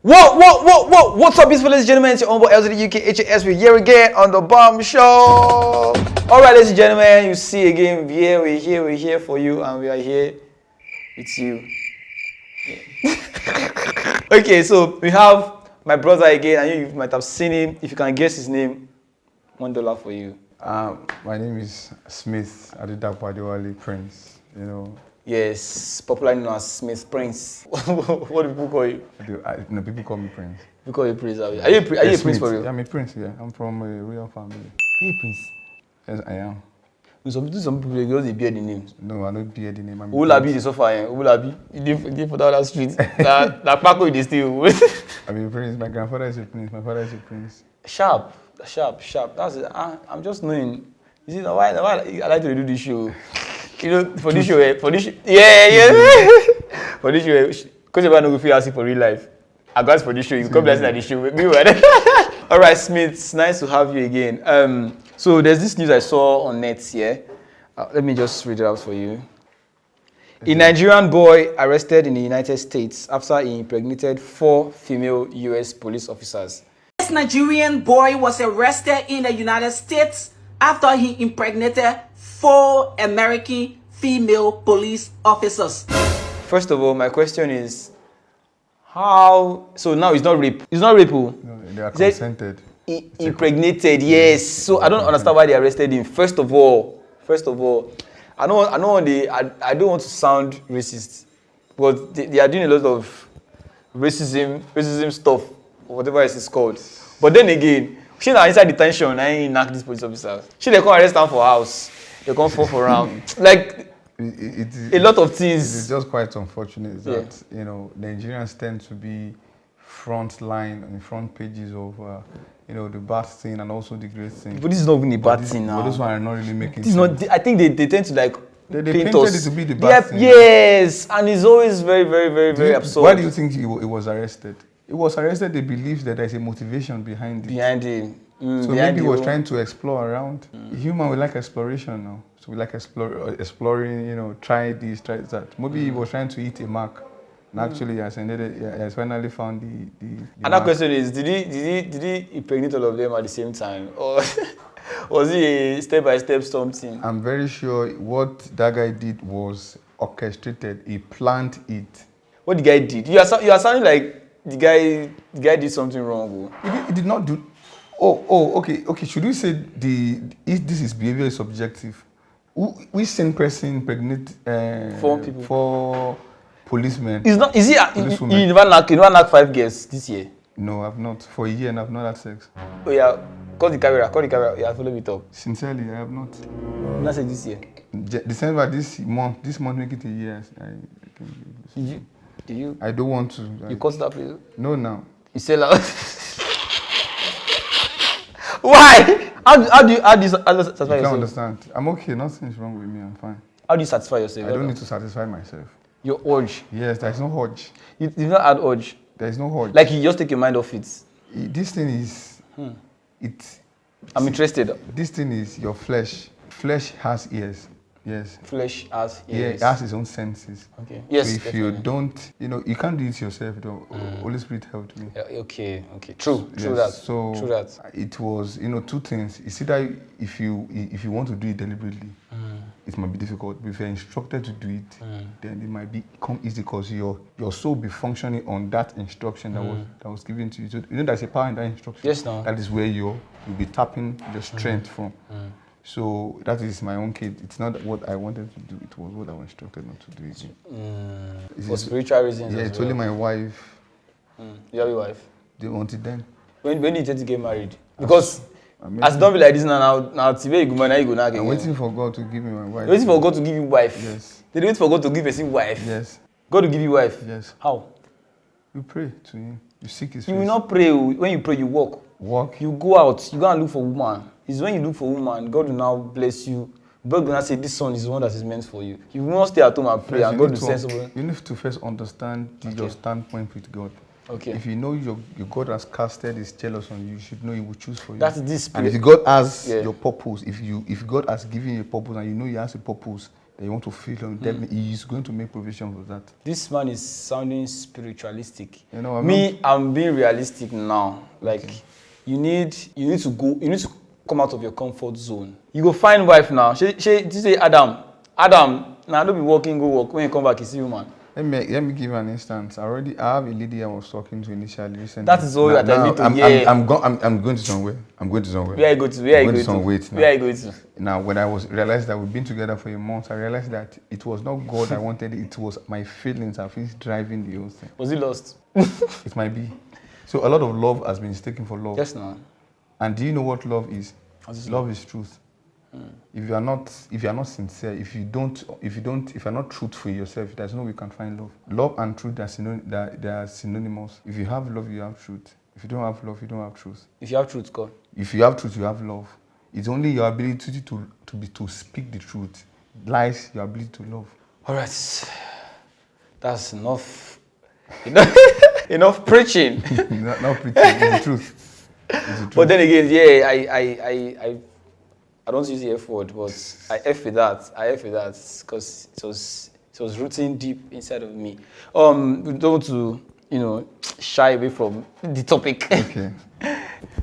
What's up, beautiful ladies and gentlemen? It's your own boy LZ UK HAS. We're here again on the Bomb Show. Alright, ladies and gentlemen, you see again, we're here for you, and we are here with you. Yeah. Okay, so we have my brother again, and you might have seen him. If you can guess his name, $1 for you. My name is Smith Adedapo Adewale Prince. Yes, popularly known as Smith Prince. What do people call you? People call me Prince. People call you Prince. Are you a Prince for real? Yeah, I'm a Prince. Yeah, I'm from a royal family. Are you a Prince? Yes, I am. Some people they just bear the name. No, I don't bear the name. I'm Ulabi is so far. Ulabi, you did for that street. That Paco is still. I'm a Prince. My grandfather is a Prince. My father is a Prince. Sharp. That's it. I'm just knowing. You see, why I like to do this show. For this show, yeah. For this show, because you're not going to ask for real life. I got for this show. You come blessing at this show. All right, Smith. It's nice to have you again. So there's this news I saw on net here. Let me just read it out for you. A Nigerian boy arrested in the United States after he impregnated 4 female U.S. police officers. This Nigerian boy was arrested in the United States after he impregnated 4 American female police officers. First of all, my question is, how? So now it's not rape. It's not rape. No, they are consented. Impregnated, yes. So I don't understand why they arrested him. First of all, I don't want to sound racist, but they are doing a lot of racism stuff, whatever it's called. But then again, she na inside detention, I ain't knock these police officers. She they come arrest them for house, they come fall for round. Like a lot of things. It's just quite unfortunate that Nigerians tend to be front line and front pages of the bad thing and also the great thing. But this is not even a bad thing now. But this one are not really making sense. Not, I think they tend to like they paint painted us. it to be the bad thing. Yes, and it's always very absurd. Why do you think he was arrested? He was arrested. They believe that there's a motivation behind it. So maybe he was trying to explore around. Human, we like exploration now. So we like exploring, try this, try that. Maybe he was trying to hit a mark. And actually, he has finally found the and that question is, did he impregnate all of them at the same time? Or was he a step-by-step something? I'm very sure what that guy did was orchestrated. He planned it. What the guy did? You are sounding like the guy did something wrong. He did not do. Okay. Should we say if this is behavior is subjective? Which same person impregnate 4 people? 4 policemen. Is he? You never knock 5 girls this year? No, I've not. For a year and I've not had sex. Oh yeah, call the camera. Yeah, follow me talk. Sincerely, I have not. Not say this year. December this month make it a year. Did you? I don't want to. You cut that place? No, now. You sell out. Why? How do you satisfy yourself? I can't understand. I'm okay. Nothing is wrong with me. I'm fine. How do you satisfy yourself? I don't need to satisfy myself. Your urge? Yes, there's no urge. You've not had urge? There's no urge. Like you just take your mind off it? This thing is... I'm interested. This thing is your flesh. Flesh has ears. Yes. Flesh has ears. Yeah, it has its own senses. Okay. Yes. So if you don't, you can't do it yourself. Holy Spirit helped me. Okay. True yes. that. So true that. It was, 2 things. You see that if you want to do it deliberately, it might be difficult. But if you're instructed to do it, then it might become easy because your soul be functioning on that instruction that was given to you. So there's a power in that instruction. Yes, no. That is where you'll be tapping your strength from. So that is my own case. It's not what I wanted to do. It was what I was instructed not to do it. For spiritual reasons. Yeah, it's only my wife. You have a wife? They wanted them. When do you intend to get married? Because as don't be like this now today you go marry, you go now again. I'm waiting for God to give me my wife. You're waiting for God to give you wife? Yes. They wait for God to give a wife? Yes. God will give you wife? Yes. How? You pray to Him. You seek His face. You will not pray. When you pray, you walk. Walk. You go out. You go and look for woman. It's when you look for woman, God will now bless you. God will not say, this son is the one that is meant for you. You will not stay at home and pray and God will send someone. You need to first understand your standpoint with God. Okay. If you know your God has casted His jealous on you, you should know He will choose for you. That's this. And if God has your purpose, if God has given you a purpose and you know He has a purpose, that you want to feel him, definitely he is going to make provision for that. This man is sounding spiritualistic. You know, I'm being realistic now. Like, okay. you need to come out of your comfort zone. You go find wife now. She say Adam, now don't be walking, go work. When you come back, you see you, man. Let me give you an instance. I have a lady I was talking to initially recently. That is all you are telling me to hear. I'm going to somewhere. Where are you going to? Where are you going to? Now, when I realized that we've been together for a month, I realized that it was not God I wanted. It was my feelings. I feel driving the whole thing. Was he lost? It might be. So a lot of love has been mistaken for love. Yes, no. And do you know what love is? Love is truth. If you are not sincere, if you're not truthful yourself, there's no way you can find love. Love and truth they are synonymous. If you have love, you have truth. If you don't have love, you don't have truth. If you have truth, God. If you have truth, you have love. It's only your ability to speak the truth lies your ability to love. All right, that's enough. Enough preaching. not preaching. It's the truth. It's the truth. But then again, yeah, I don't use the F word, but I F with that because it was rooting deep inside of me. We don't want to, shy away from the topic. Okay.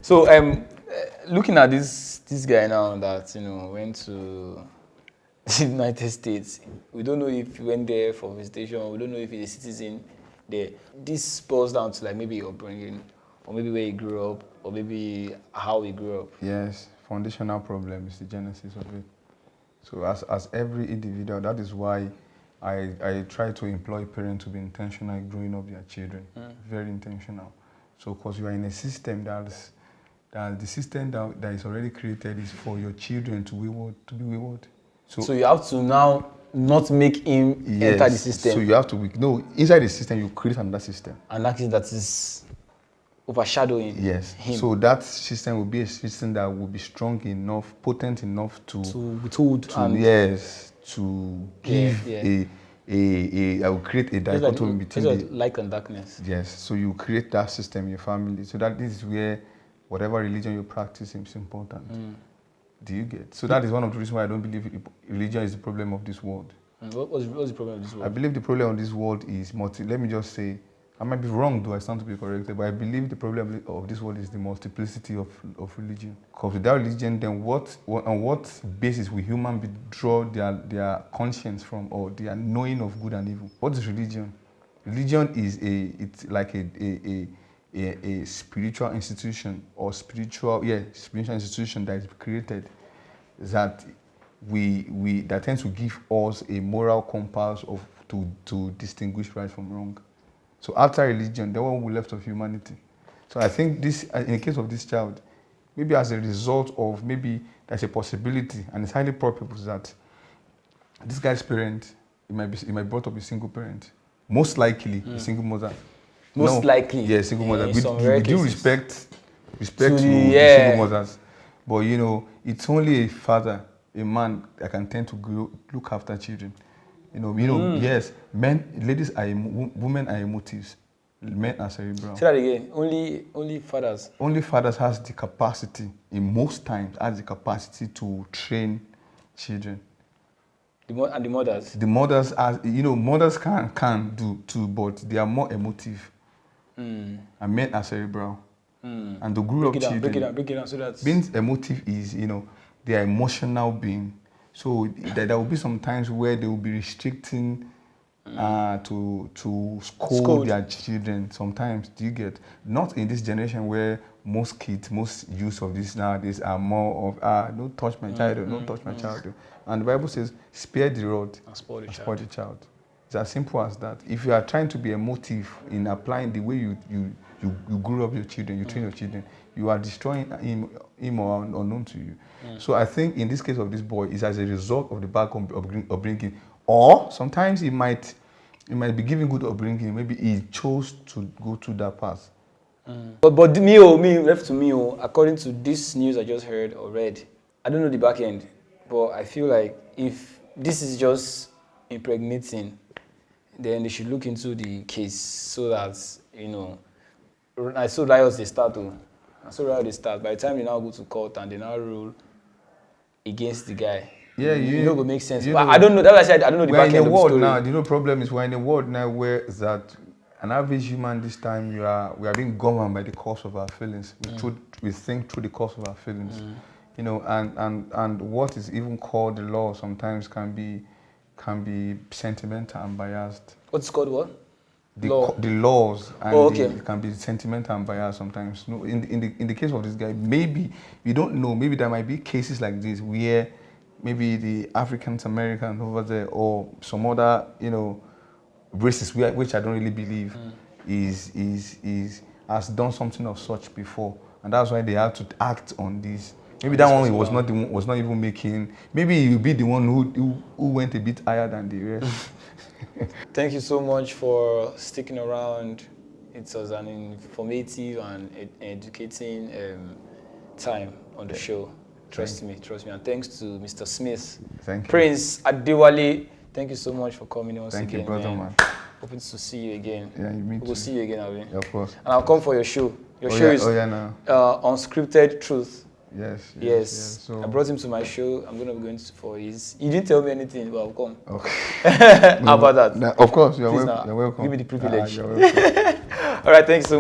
So, looking at this guy now that, went to the United States, we don't know if he went there for visitation, we don't know if he's a citizen there. This boils down to like maybe upbringing, or maybe where he grew up, or maybe how he grew up. Yes. Foundational problem is the genesis of it. So as every individual, that is why I try to employ parents to be intentional in growing up their children. Very intentional. So because you are in a system that the system that is already created is for your children to be wayward. So you have to now not make him enter the system. So you have to inside the system you create another system. And that is overshadowing him. So that system will be a system that will be strong enough, potent enough to give I will create a dichotomy between light and darkness. Yes. So you create that system in your family. So that this is where whatever religion you practice is important. Do you get? So that is one of the reasons why I don't believe religion is the problem of this world. What's the problem of this world? I believe the problem of this world is let me just say, I might be wrong, though I stand to be corrected, but I believe the problem of this world is the multiplicity of religion. Because without religion, then on what basis will humans draw their conscience from, or their knowing of good and evil? What is religion? Religion is it's like a spiritual institution or spiritual institution that is created that that tends to give us a moral compass to distinguish right from wrong. So after religion, then what will be left of humanity? So I think this, in the case of this child, maybe as a result of maybe there's a possibility, and it's highly probable that this guy's parent, it might be brought up a single parent, most likely a single mother. Most likely, yeah, single mother. With due respect to the single mothers, but it's only a father, a man that can tend to look after children. Yes, women are emotives, men are cerebral. Say that again. Only fathers. Only fathers has the capacity, in most times, to train children. And the mothers. The mothers mothers can do too, but they are more emotive. And men are cerebral. And the group of children. Break it down so that being emotive is, they are emotional being. So there will be some times where they will be restricting to scold their children. Sometimes, do you get? Not in this generation where most youth of this nowadays are more of don't touch my child, don't touch my child. And the Bible says, spare the rod and spoil the child. It's as simple as that. If you are trying to be emotive in applying the way you grew up your children, you train your children, you are destroying him or unknown to you. So I think in this case of this boy, it's as a result of the bad upbringing, or sometimes he might be given good upbringing. Maybe he chose to go through that path. But left to me, according to this news I just heard or read, I don't know the back end, but I feel like if this is just impregnating, then they should look into the case so that I saw riots they start. By the time they now go to court and they now rule against the guy, Yeah, you know, it makes sense. But I don't know. That's why I said I don't know the back end of the story. Now, the problem is we're in a world now where that an average human this time we are being governed by the course of our feelings. We think through the course of our feelings. You know, and what is even called the law sometimes can be sentimental and biased. What's called what? The laws and it can be sentimental and biased sometimes. No, in the case of this guy, maybe we don't know. Maybe there might be cases like this where maybe the African American over there or some other races which I don't really believe has done something of such before, and that's why they have to act on this. Maybe that one was not even making. Maybe you'll be the one who went a bit higher than the rest. Thank you so much for sticking around. It was an informative and educating time on the show. Trust me. And thanks to Mr. Smith. Thank you. Prince Adewale, thank you so much for coming once again. Thank you, brother, man. Hoping to see you again. Yeah, you mean We'll see you again, Abi. Yeah, of course. And I'll come for your show. Your show is Unscripted Truth. Yes. So I brought him to my show. I'm going to be going for his. He didn't tell me anything, but I'll come. Okay. How about that? Of course, you're Please welcome. Give me the privilege. You're welcome. All right, thanks so much.